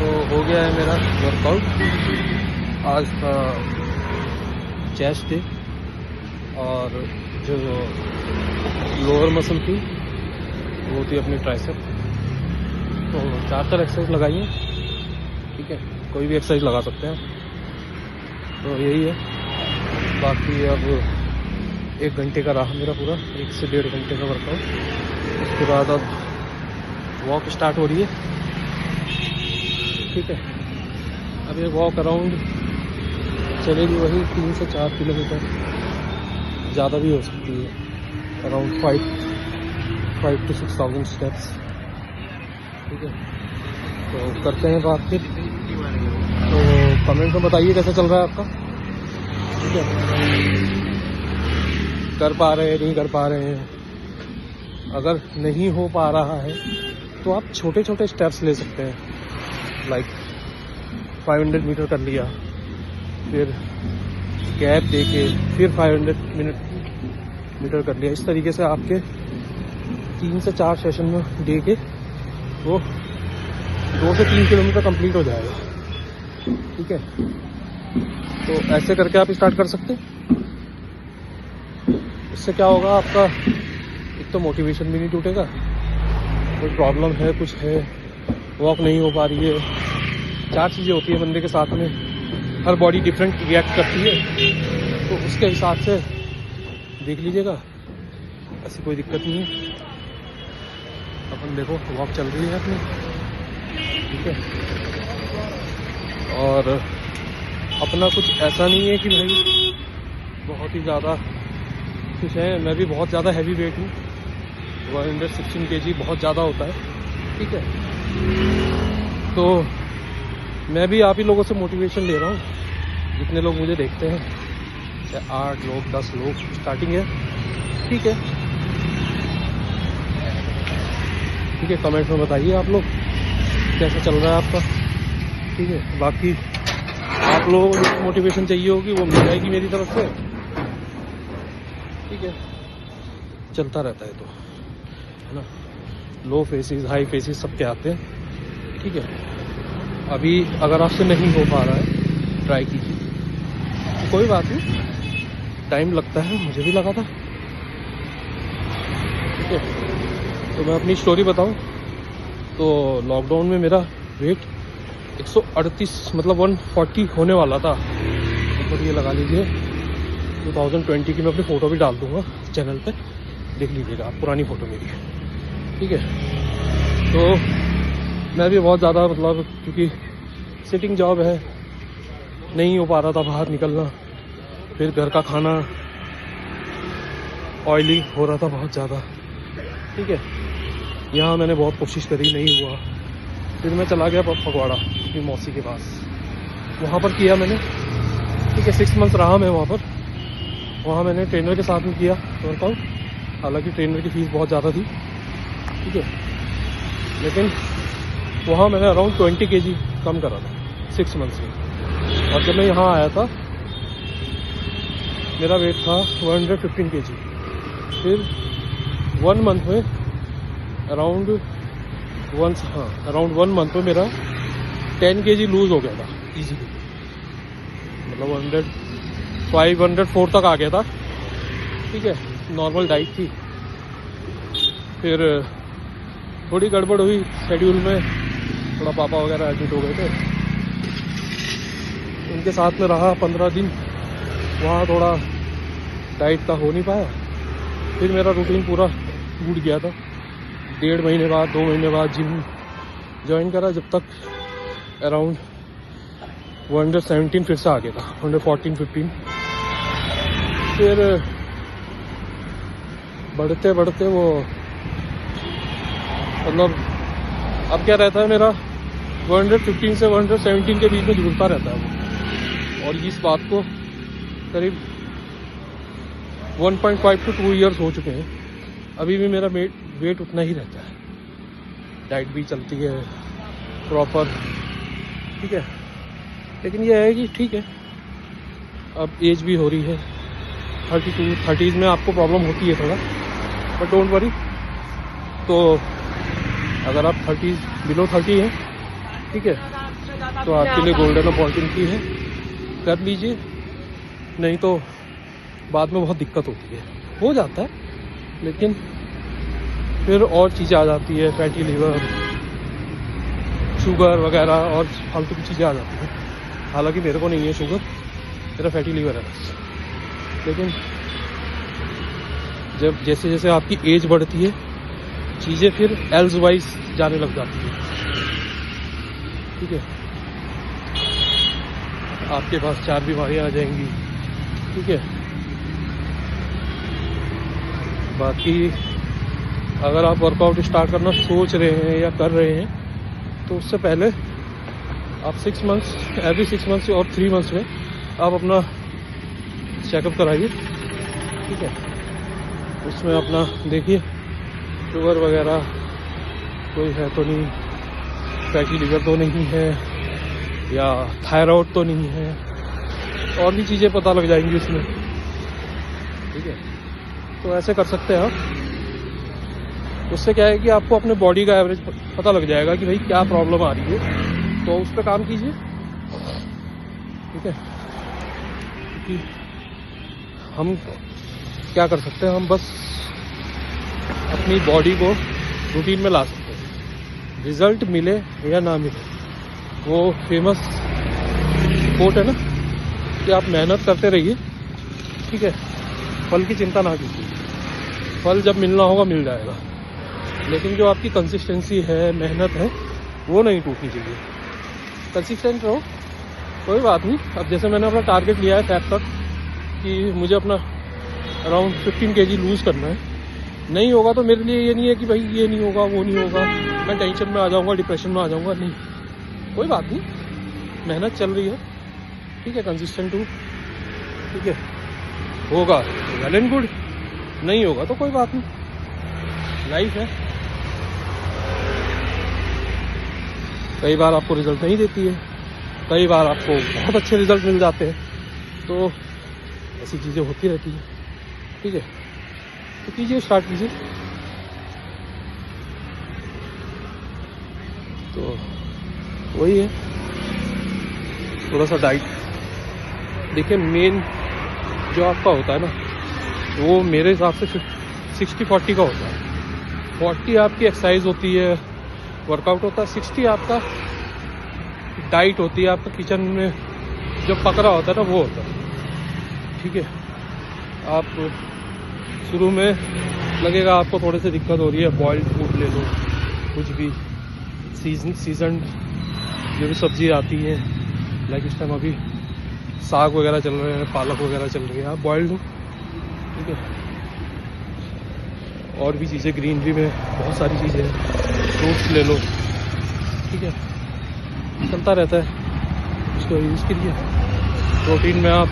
तो हो गया है मेरा वर्कआउट। आज था चेस्ट डे और जो लोअर मसल थी वो थी अपनी ट्राइसेप। तो 4 एक्सरसाइज लगाई हैं, ठीक है, कोई भी एक्सरसाइज लगा सकते हैं। तो यही है, बाकी अब 1 घंटे का रहा मेरा पूरा 1 से 1.5 घंटे का वर्कआउट। उसके बाद अब वॉक स्टार्ट हो रही है, ठीक है। अब ये वॉक अराउंड चलेगी वही 3 से 4 किलोमीटर, ज़्यादा भी हो सकती है, अराउंड 5 to 6,000 स्टेप्स, ठीक है। तो करते हैं बात फिर। तो कमेंट में बताइए कैसा चल रहा है आपका, ठीक है, कर पा रहे हैं नहीं कर पा रहे हैं। अगर नहीं हो पा रहा है तो आप छोटे छोटे स्टेप्स ले सकते हैं, लाइक 500 मीटर कर लिया, फिर गैप देके फिर 500 मीटर कर लिया। इस तरीके से आपके 3 से 4 सेशन में डे के वो 2 से 3 किलोमीटर कंप्लीट हो जाएगा, ठीक है। तो ऐसे करके आप स्टार्ट कर सकते हैं। इससे क्या होगा, आपका एक तो मोटिवेशन भी नहीं टूटेगा, कोई प्रॉब्लम है कुछ है, वॉक नहीं हो पा रही है, 4 चीज़ें होती है बंदे के साथ में, हर बॉडी डिफरेंट रिएक्ट करती है, तो उसके हिसाब से देख लीजिएगा, ऐसी कोई दिक्कत नहीं है। अपन देखो वॉक चल रही है अपनी, ठीक है। और अपना कुछ ऐसा नहीं है कि भाई बहुत ही ज़्यादा कुछ है, मैं भी बहुत ज़्यादा हैवी वेट हूँ, 116 kg बहुत ज़्यादा होता है, ठीक है। तो मैं भी आप ही लोगों से मोटिवेशन ले रहा हूँ, जितने लोग मुझे देखते हैं, चाहे 8 लोग 10 लोग, स्टार्टिंग है, ठीक है, ठीक है। कमेंट में बताइए आप लोग कैसा चल रहा है आपका, ठीक है। बाकी आप लोगों को जो मोटिवेशन चाहिए होगी वो मिल जाएगी मेरी तरफ से, ठीक है। चलता रहता है तो, है ना, लो फेसेस हाई फेसेस सबके आते हैं, ठीक है। अभी अगर आपसे नहीं हो पा रहा है ट्राई कीजिए, तो कोई बात नहीं, टाइम लगता है, मुझे भी लगा था, ठीक है। तो मैं अपनी स्टोरी बताऊं तो लॉकडाउन में मेरा वेट 138 मतलब 140 होने वाला था, तो ये लगा लीजिए 2020 की मैं अपनी फ़ोटो भी डाल दूंगा चैनल पे, देख लीजिएगा आप पुरानी फ़ोटो मेरी, ठीक है। तो मैं भी बहुत ज़्यादा मतलब, क्योंकि सिटिंग जॉब है, नहीं हो पा रहा था बाहर निकलना, फिर घर का खाना ऑयली हो रहा था बहुत ज़्यादा, ठीक है। यहाँ मैंने बहुत कोशिश करी, नहीं हुआ, फिर मैं चला गया फगवाड़ा अपनी मौसी के पास, वहाँ पर किया मैंने, ठीक है। 6 मंथ्स रहा मैं वहाँ पर, वहाँ मैंने ट्रेनर के साथ में किया वर्कआउट, हालांकि ट्रेनर की फ़ीस बहुत ज़्यादा थी, ठीक है, लेकिन वहाँ मैंने अराउंड 20 kg कम करा था 6 मंथ्स में। और जब मैं यहाँ आया था मेरा वेट था 115 kg, फिर 1 मंथ में अराउंड 1 मंथ में मेरा 10 kg लूज़ हो गया था ईजीली, मतलब 504 तक आ गया था, ठीक है। नॉर्मल डाइट थी, फिर थोड़ी गड़बड़ हुई शेड्यूल में, थोड़ा पापा वगैरह एडमिट हो गए थे, उनके साथ में रहा 15 दिन, वहाँ थोड़ा डाइट का हो नहीं पाया, फिर मेरा रूटीन पूरा टूट गया था। 1.5 महीने बाद 2 महीने बाद जिम ज्वाइन करा, जब तक अराउंड 117 फिर से आ गया था, 114-15, फिर बढ़ते बढ़ते वो मतलब अब क्या रहता है मेरा 115 से 117 के बीच में झूलता रहता है वो, और इस बात को करीब 1.5 to 2 ईयर्स हो चुके हैं, अभी भी मेरा वेट उतना ही रहता है, डाइट भी चलती है प्रॉपर, ठीक है। लेकिन ये है कि ठीक है, अब एज भी हो रही है, 30s में आपको प्रॉब्लम होती है थोड़ा, बट डोंट वरी। तो अगर आप 30 बिलो 30 हैं, ठीक है, तो आपके लिए गोल्डन अपॉर्चुनिटी है, कर लीजिए, नहीं तो बाद में बहुत दिक्कत होती है। हो जाता है लेकिन फिर और चीज़ें आ जाती है, फैटी लीवर, शुगर वगैरह और फालतू की चीज़ें आ जाती हैं। हालांकि मेरे को नहीं है शुगर, मेरा फैटी लीवर है बस। लेकिन जब जैसे जैसे आपकी एज बढ़ती है चीज़ें फिर एल्स वाइज जाने लग जाती है, ठीक है। आपके पास 4 बीमारियां आ जाएंगी, ठीक है। बाकी अगर आप वर्कआउट स्टार्ट करना सोच रहे हैं या कर रहे हैं तो उससे पहले आप 6 मंथ्स, एवरी 6 मंथ्स और 3 मंथ्स में आप अपना चेकअप कराइए, ठीक है। उसमें अपना देखिए शुगर वगैरह कोई है तो नहीं, फैटी लीवर तो नहीं है, या थायराइड तो नहीं है, और भी चीज़ें पता लग जाएंगी उसमें, ठीक है। तो ऐसे कर सकते हैं आप। उससे क्या है कि आपको अपने बॉडी का एवरेज पता लग जाएगा कि भाई क्या प्रॉब्लम आ रही है, तो उस पर काम कीजिए, ठीक है। क्योंकि हम क्या कर सकते हैं, हम बस अपनी बॉडी को रूटीन में ला सकते हैं। रिजल्ट मिले या ना मिले, वो फेमस कोट है ना कि आप मेहनत करते रहिए, ठीक है, फल की चिंता ना कीजिए, फल जब मिलना होगा मिल जाएगा। लेकिन जो आपकी कंसिस्टेंसी है, मेहनत है, वो नहीं टूटनी चाहिए। कंसिस्टेंट रहो, कोई बात नहीं। अब जैसे मैंने अपना टारगेट लिया है फैट तक कि मुझे अपना अराउंड 15 kg लूज़ करना है, नहीं होगा तो मेरे लिए ये नहीं है कि भाई ये नहीं होगा, वो नहीं होगा, मैं टेंशन में आ जाऊँगा, डिप्रेशन में आ जाऊँगा, नहीं, कोई बात नहीं। मेहनत चल रही है, ठीक है, कंसिस्टेंट हूँ, ठीक है। होगा वेल एंड गुड, नहीं होगा तो कोई बात नहीं, लाइफ है। कई बार आपको रिजल्ट नहीं देती है, कई बार आपको बहुत अच्छे रिजल्ट मिल जाते हैं, तो ऐसी चीज़ें होती रहती है, ठीक है। तो कीजिए, स्टार्ट कीजिए। तो वही है, थोड़ा सा डाइट देखिए। मेन जो आपका होता है ना, वो मेरे हिसाब से 60-40 का होता है। 40 आपकी एक्सरसाइज होती है, वर्कआउट होता है, 60 आपका डाइट होती है, आपका किचन में जो पक रहा होता है ना वो होता है, ठीक है। आप शुरू में लगेगा आपको थोड़े से दिक्कत हो रही है, बॉइल्ड फूड ले लो, कुछ भी सीजन जो भी सब्जी आती है, लाइक इस टाइम अभी साग वगैरह चल रहे हैं, पालक वगैरह चल रही है, आप बॉइल्ड लो, ठीक है। और भी चीज़ें ग्रीनरी में बहुत सारी चीज़ें हैं, फ्रूट्स ले लो, ठीक है, चलता रहता है, उसको यूज़ कीजिए। प्रोटीन में आप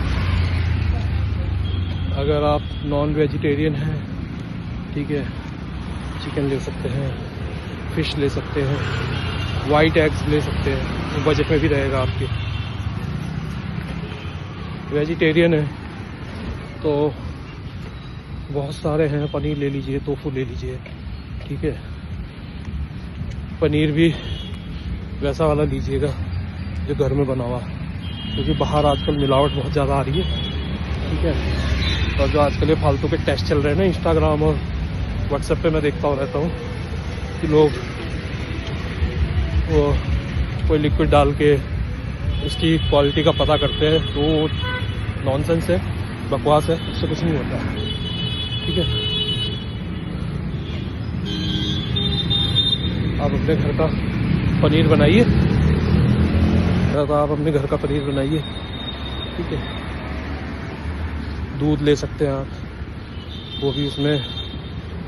अगर आप नॉन वेजिटेरियन हैं, ठीक है, चिकन ले सकते हैं, फिश ले सकते हैं, वाइट एग्स ले सकते हैं, बजट में भी रहेगा आपके। वेजिटेरियन है तो बहुत सारे हैं, पनीर ले लीजिए, टोफू ले लीजिए, ठीक है। पनीर भी वैसा वाला लीजिएगा जो घर में बना हुआ, क्योंकि बाहर आजकल मिलावट बहुत ज़्यादा आ रही है, ठीक है। और जो आजकल ये फालतू के टेस्ट चल रहे हैं ना इंस्टाग्राम और व्हाट्सएप पे, मैं देखता रहता हूँ कि लोग वो कोई लिक्विड डाल के उसकी क्वालिटी का पता करते हैं, तो नॉनसेंस है, बकवास है, उससे कुछ नहीं होता, ठीक है। आप अपने घर का पनीर बनाइए, तो आप अपने घर का पनीर बनाइए, ठीक है। दूध ले सकते हैं आप, वो भी उसमें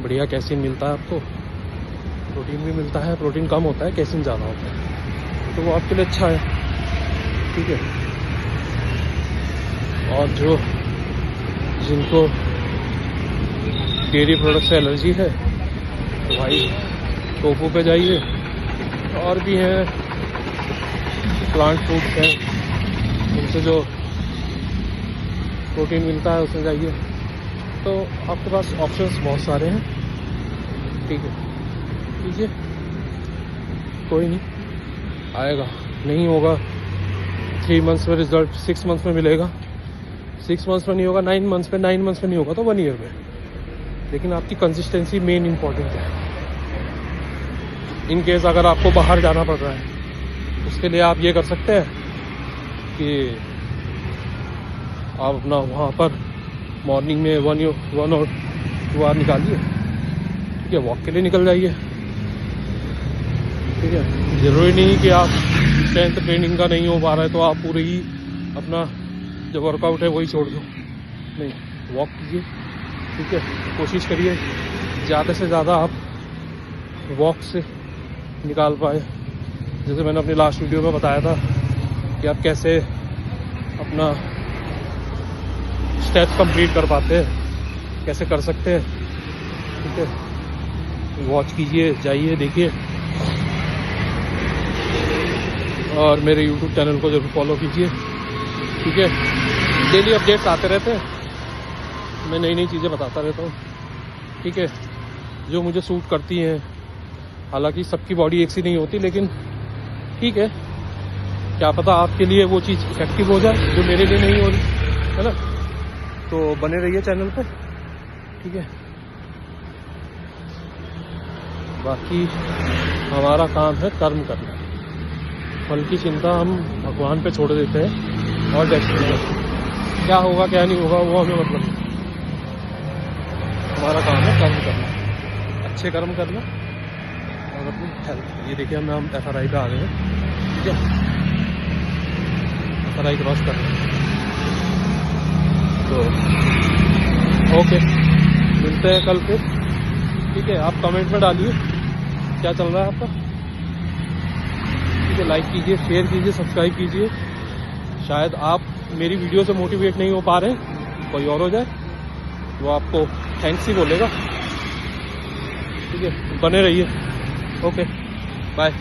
बढ़िया कैल्शियम मिलता है आपको, प्रोटीन भी मिलता है, प्रोटीन कम होता है, कैल्शियम ज़्यादा होता है, तो वो आपके लिए अच्छा है, ठीक है। और जो जिनको डेयरी प्रोडक्ट से एलर्जी है तो भाई टोफू पे जाइए, और भी हैं प्लांट फूड्स हैं, उनसे जो प्रोटीन मिलता है उसमें जाइए, तो आपके पास ऑप्शंस बहुत सारे हैं, ठीक है। कीजिए, कोई नहीं, आएगा। नहीं होगा 3 मंथ्स में रिजल्ट 6 मंथ्स में मिलेगा, 6 मंथ्स में नहीं होगा 9 मंथ्स में, 9 मंथ्स में नहीं होगा तो 1 ईयर में। लेकिन आपकी कंसिस्टेंसी मेन इम्पॉर्टेंट है। इन केस अगर आपको बाहर जाना पड़ रहा है, उसके लिए आप ये कर सकते हैं कि आप अपना वहाँ पर मॉर्निंग में 1 और 2 आवर निकालिए, ठीक है, वॉक के लिए निकल जाइए, ठीक है। ज़रूरी नहीं कि आप स्ट्रेंथ ट्रेनिंग का नहीं हो पा रहा है तो आप पूरे ही अपना जो वर्कआउट है वही छोड़ दो, नहीं, वॉक कीजिए, ठीक है। कोशिश करिए ज़्यादा से ज़्यादा आप वॉक से निकाल पाए। जैसे मैंने अपनी लास्ट वीडियो में बताया था कि आप कैसे अपना स्टेप्स कंप्लीट कर पाते हैं, कैसे कर सकते हैं, ठीक है। वॉच कीजिए, जाइए, देखिए, और मेरे YouTube चैनल को जरूर फॉलो कीजिए, ठीक है। डेली अपडेट्स आते रहते हैं, मैं नई नई चीज़ें बताता रहता हूँ, ठीक है, जो मुझे सूट करती हैं। हालांकि सबकी बॉडी एक सी नहीं होती, लेकिन ठीक है, क्या पता आपके लिए वो चीज़ इफेक्टिव हो जाए जो मेरे लिए नहीं हो रही है ना। तो बने रहिए चैनल पे, ठीक है। बाकी हमारा काम है कर्म करना, फल की चिंता हम भगवान पे छोड़ देते हैं और डेस्टिनी करते हैं। क्या होगा क्या नहीं होगा वो हमें मतलब नहीं। हमारा काम है कर्म करना, अच्छे कर्म करना और अपनी हेल्थ। ये देखिए हम FRI पे आ गए हैं, ठीक है, FRI क्रॉस कर रहे हैं। तो ओके, मिलते हैं कल फिर, ठीक है। आप कमेंट में डालिए क्या चल रहा है आपका, ठीक है। लाइक कीजिए, शेयर कीजिए, सब्सक्राइब कीजिए। शायद आप मेरी वीडियो से मोटिवेट नहीं हो पा रहे हैं, कोई और हो जाए वो आपको थैंक्स ही बोलेगा, ठीक है। बने रहिए, ओके, बाय।